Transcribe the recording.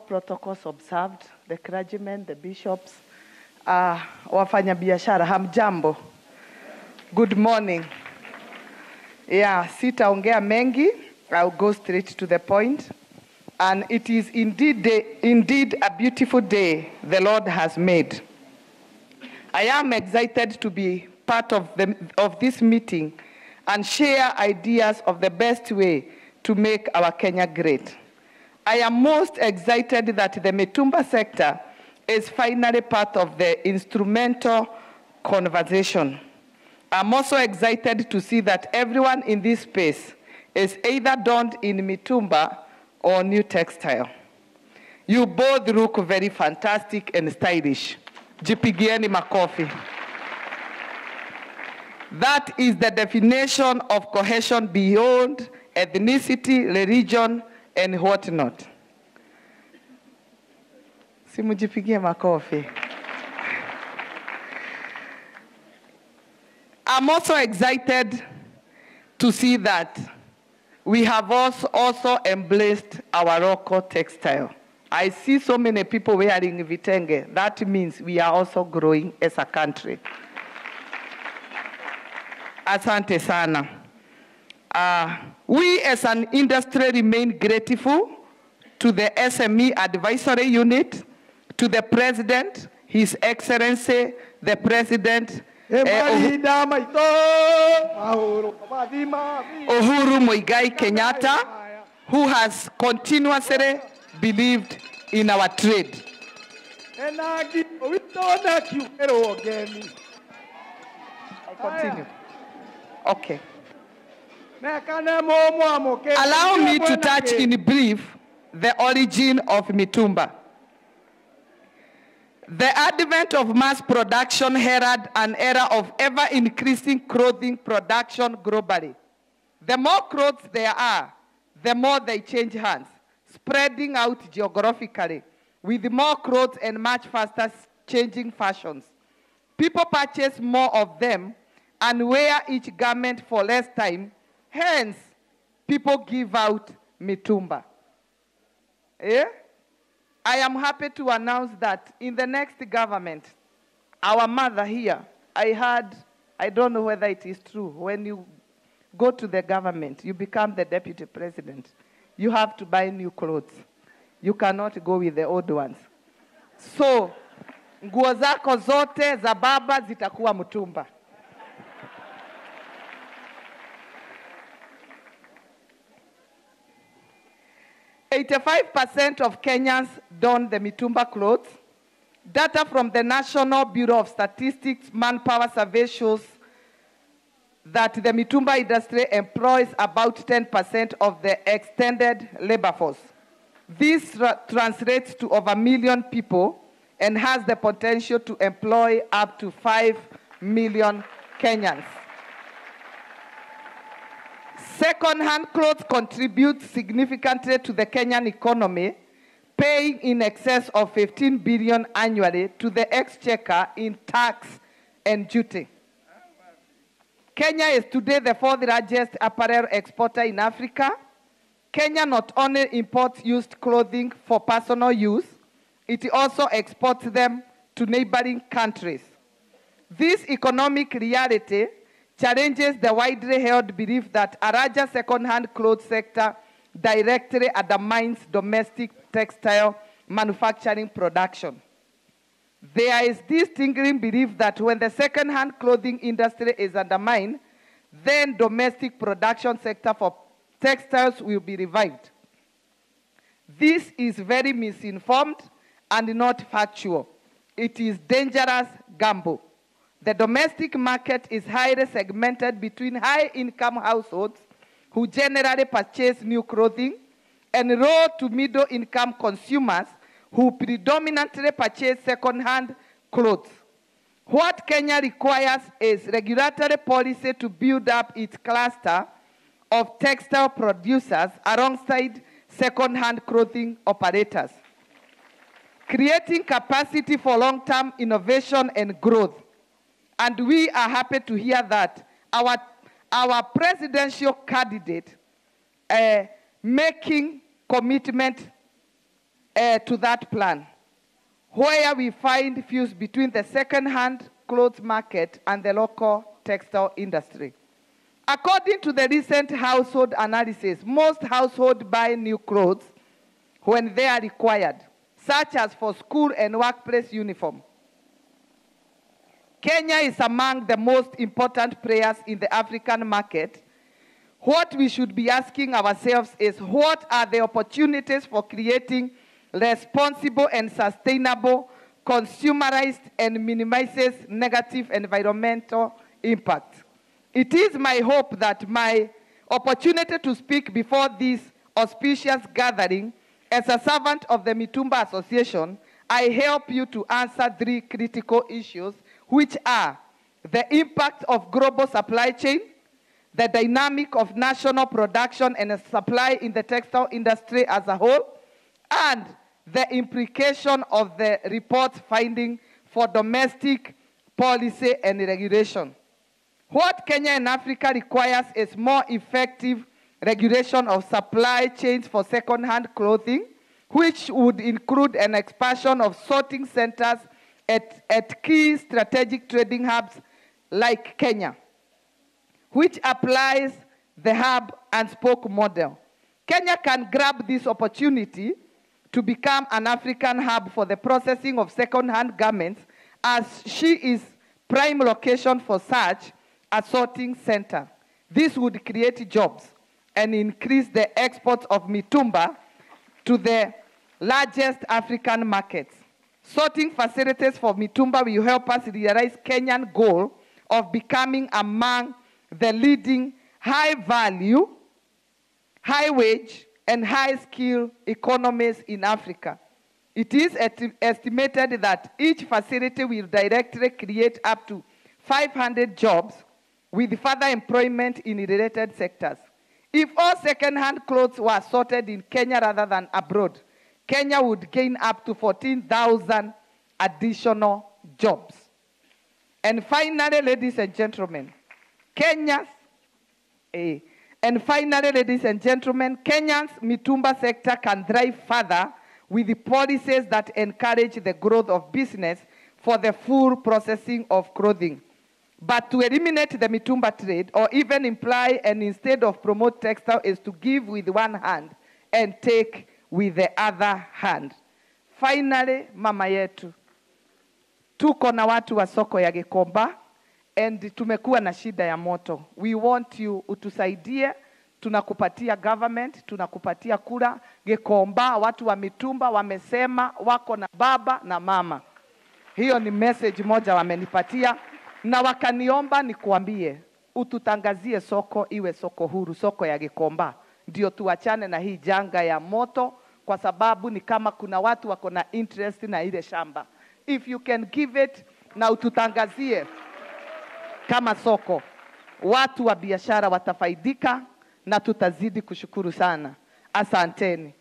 protocols observed, the clergymen, the bishops, wafanya biashara, hamjambo. Good morning. Yeah, sitaongea mengi. I'll go straight to the point. And it is indeed a beautiful day the Lord has made. I am excited to be part of this meeting and share ideas of the best way to make our Kenya great. I am most excited that the Mitumba sector is finally part of the instrumental conversation. I'm also excited to see that everyone in this space is either donned in Mitumba or new textile. You both look very fantastic and stylish. Jipigieni makofi. That is the definition of cohesion beyond ethnicity, religion, and whatnot. Simujipigie makofi. I'm also excited to see that we have also embraced our local textile. I see so many people wearing vitenge. That means we are also growing as a country. Asante sana. We as an industry remain grateful to the SME Advisory Unit, to the President, His Excellency, the President, Uhuru Muigai Kenyatta, who has continuously believed in our trade. I continue. Okay. Allow me to touch in brief the origin of Mitumba. The advent of mass production heralded an era of ever-increasing clothing production globally. The more clothes there are, the more they change hands, spreading out geographically, with more clothes and much faster changing fashions. People purchase more of them and wear each garment for less time. Hence, people give out Mitumba. Eh? I am happy to announce that in the next government, our mother here, I heard, I don't know whether it is true, when you go to the government, you become the deputy president, you have to buy new clothes. You cannot go with the old ones. So, nguo zako zote za baba zitakuwa Mitumba. %85% of Kenyans don the Mitumba clothes. Data from the National Bureau of Statistics Manpower Survey shows that the Mitumba industry employs about 10% of the extended labor force. This translates to over 1 million people and has the potential to employ up to 5 million Kenyans. Second-hand clothes contribute significantly to the Kenyan economy, paying in excess of 15 billion annually to the exchequer in tax and duty. Kenya is today the 4th largest apparel exporter in Africa. Kenya not only imports used clothing for personal use, it also exports them to neighboring countries. This economic reality challenges the widely held belief that a larger second-hand clothes sector directly undermines domestic textile manufacturing production. There is this tingling belief that when the second-hand clothing industry is undermined, then domestic production sector for textiles will be revived. This is very misinformed and not factual. It is dangerous gamble. The domestic market is highly segmented between high-income households who generally purchase new clothing and low to middle-income consumers who predominantly purchase second-hand clothes. What Kenya requires is regulatory policy to build up its cluster of textile producers alongside second-hand clothing operators, creating capacity for long-term innovation and growth. And we are happy to hear that our presidential candidate making commitment to that plan, where we find fuse between the second-hand clothes market and the local textile industry. According to the recent household analysis, most households buy new clothes when they are required, such as for school and workplace uniform. Kenya is among the most important players in the African market. What we should be asking ourselves is, what are the opportunities for creating responsible and sustainable, consumerized, and minimizes negative environmental impact? It is my hope that my opportunity to speak before this auspicious gathering as a servant of the Mitumba Association, I help you to answer 3 critical issues, which are the impact of global supply chain, the dynamic of national production and supply in the textile industry as a whole, and the implication of the report's finding for domestic policy and regulation. What Kenya and Africa requires is more effective regulation of supply chains for second-hand clothing, which would include an expansion of sorting centers at key strategic trading hubs like Kenya, which applies the hub and spoke model. Kenya can grab this opportunity to become an African hub for the processing of second-hand garments, as she is prime location for such a sorting center. This would create jobs and increase the exports of mitumba to the largest African markets. Sorting facilities for mitumba will help us realize Kenyan goal of becoming among the leading high-value, high-wage, and high-skill economies in Africa. It is estimated that each facility will directly create up to 500 jobs with further employment in related sectors. If all second-hand clothes were sorted in Kenya rather than abroad, Kenya would gain up to 14,000 additional jobs. And finally, ladies and gentlemen, Kenya's mitumba sector can thrive further with the policies that encourage the growth of business for the full processing of clothing. But to eliminate the mitumba trade, or even imply and instead of promote textile, is to give with one hand and take with the other hand. Finally, mama yetu, tuko na watu wa soko ya Gikomba, and tumekuwa na shida ya moto. We want you utusaidie, tunakupatia government, tunakupatia kura. Gikomba, watu wa mitumba wamesema wako na baba na mama. Hiyo ni message moja wamenipatia, na wakaniomba nikuambie, ututangazie soko iwe soko huru, soko ya Gikomba. Ndio tuachane na hii janga ya moto, kwa sababu ni kama kuna watu wako na interest na ile shamba. If you can give it, na ututangazie kama soko, watu wa biashara watafaidika na tutazidi kushukuru sana. Asanteni.